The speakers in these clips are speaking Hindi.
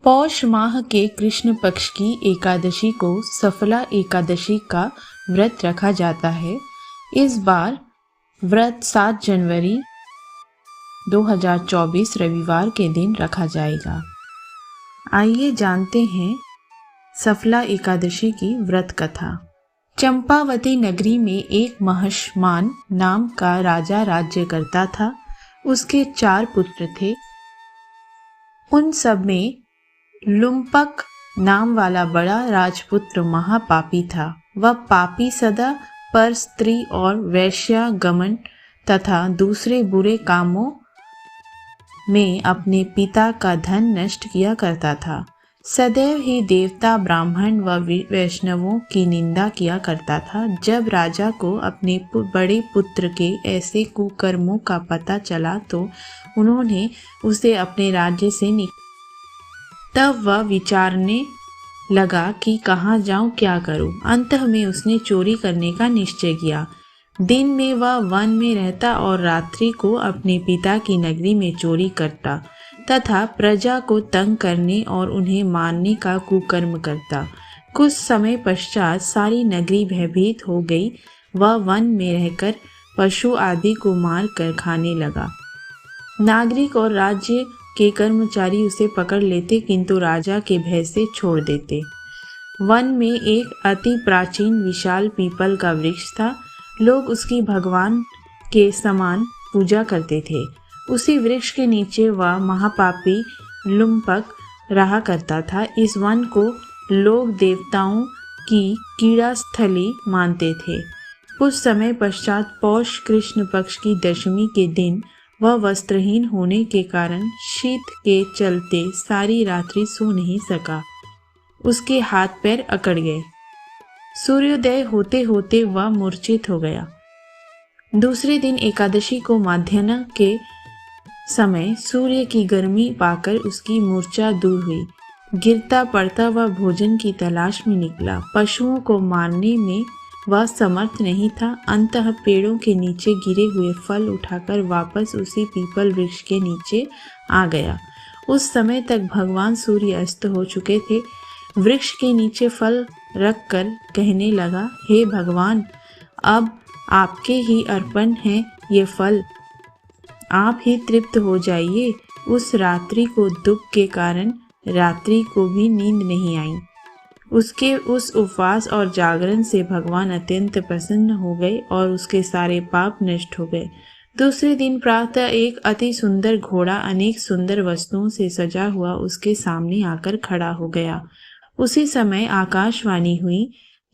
पौष माह के कृष्ण पक्ष की एकादशी को सफला एकादशी का व्रत रखा जाता है। इस बार व्रत 7 जनवरी 2024 रविवार के दिन रखा जाएगा। आइए जानते हैं सफला एकादशी की व्रत कथा। चंपावती नगरी में एक महष्मान नाम का राजा राज्य करता था। उसके 4 पुत्र थे। उन सब में लुम्पक नाम वाला बड़ा राजपुत्र महापापी था। वह पापी सदा पर स्त्री और वैश्यागमन तथा दूसरे बुरे कामों में अपने पिता का धन नष्ट किया करता था। सदैव ही देवता, ब्राह्मण व वैष्णवों की निंदा किया करता था। जब राजा को अपने बड़े पुत्र के ऐसे कुकर्मों का पता चला तो उन्होंने उसे अपने राज्य से तब वह विचारने लगा कि कहाँ जाऊं, क्या करूं। अंतः में उसने चोरी करने का निश्चय किया। दिन में वह वन में रहता और रात्रि को अपने पिता की नगरी में चोरी करता तथा प्रजा को तंग करने और उन्हें मारने का कुकर्म करता। कुछ समय पश्चात सारी नगरी भयभीत हो गई। वह वन में रहकर पशु आदि को मार कर खाने लगा। नागरिक और राज्य के कर्मचारी उसे पकड़ लेते, किंतु राजा के भय से छोड़ देते। वन में एक अति प्राचीन विशाल पीपल का वृक्ष था। लोग उसकी भगवान के समान पूजा करते थे। उसी वृक्ष के नीचे वह महापापी लुम्पक रहा करता था। इस वन को लोग देवताओं की कीड़ा स्थली मानते थे। कुछ समय पश्चात पौष कृष्ण पक्ष की दशमी के दिन वह वस्त्रहीन होने के कारण शीत के चलते सारी रात्रि सो नहीं सका। उसके हाथ पैर अकड़ गए। सूर्योदय होते होते वह मूर्छित हो गया। दूसरे दिन एकादशी को माध्याह्न के समय सूर्य की गर्मी पाकर उसकी मूर्छा दूर हुई। गिरता पड़ता वह भोजन की तलाश में निकला। पशुओं को मारने में वह समर्थ नहीं था। अंततः पेड़ों के नीचे गिरे हुए फल उठाकर वापस उसी पीपल वृक्ष के नीचे आ गया। उस समय तक भगवान सूर्य अस्त हो चुके थे। वृक्ष के नीचे फल रखकर कहने लगा, हे भगवान, अब आपके ही अर्पण हैं ये फल, आप ही तृप्त हो जाइए। उस रात्रि को दुख के कारण रात्रि को भी नींद नहीं आई। उसके उस उपवास और जागरण से भगवान अत्यंत प्रसन्न हो गए और उसके सारे पाप नष्ट हो गए। दूसरे दिन प्रातः एक अति सुंदर घोड़ा अनेक सुंदर वस्तुओं से सजा हुआ उसके सामने आकर खड़ा हो गया। उसी समय आकाशवाणी हुई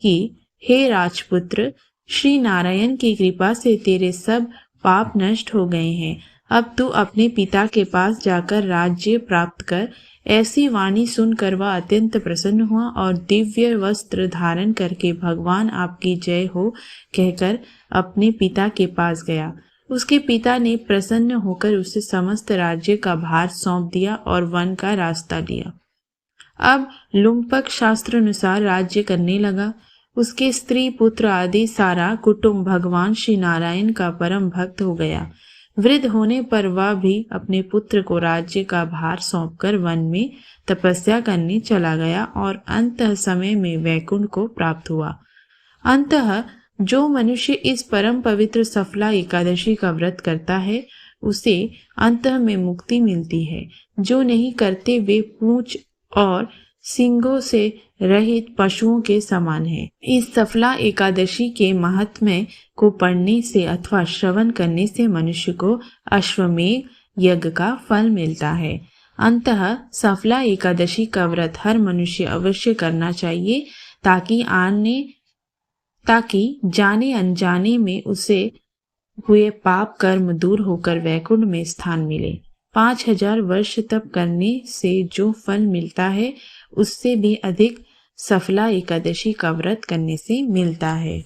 कि हे राजपुत्र, श्री नारायण की कृपा से तेरे सब पाप नष्ट हो गए हैं। अब तू अपने पिता के पास जाकर राज्य प्राप्त कर। ऐसी वाणी सुनकर वह अत्यंत प्रसन्न हुआ और दिव्य वस्त्र धारण करके भगवान आपकी जय हो कहकर अपने पिता के पास गया। उसके पिता ने प्रसन्न होकर उसे समस्त राज्य का भार सौंप दिया और वन का रास्ता लिया। अब लुम्पक शास्त्र अनुसार राज्य करने लगा। उसके स्त्री पुत्र आदि सारा कुटुंब भगवान श्री नारायण का परम भक्त हो गया। वृद्ध होने पर वह भी अपने पुत्र को राज्य का भार सौंपकर वन में तपस्या करने चला गया और अंतः समय में वैकुंठ को प्राप्त हुआ। अंतः जो मनुष्य इस परम पवित्र सफला एकादशी का व्रत करता है उसे अंतः में मुक्ति मिलती है। जो नहीं करते वे पूंछ और सींगों से रहित पशुओं के समान है। इस सफला एकादशी के महात्म्य को पढ़ने से अथवा श्रवण करने से मनुष्य को अश्वमेध यज्ञ का फल मिलता है। अंतः सफला एकादशी का व्रत हर मनुष्य अवश्य करना चाहिए ताकि जाने अनजाने में उसे हुए पाप कर्म दूर होकर वैकुंठ में स्थान मिले। 5000 वर्ष तप करने से जो फल मिलता है उससे भी अधिक सफला एकादशी का व्रत करने से मिलता है।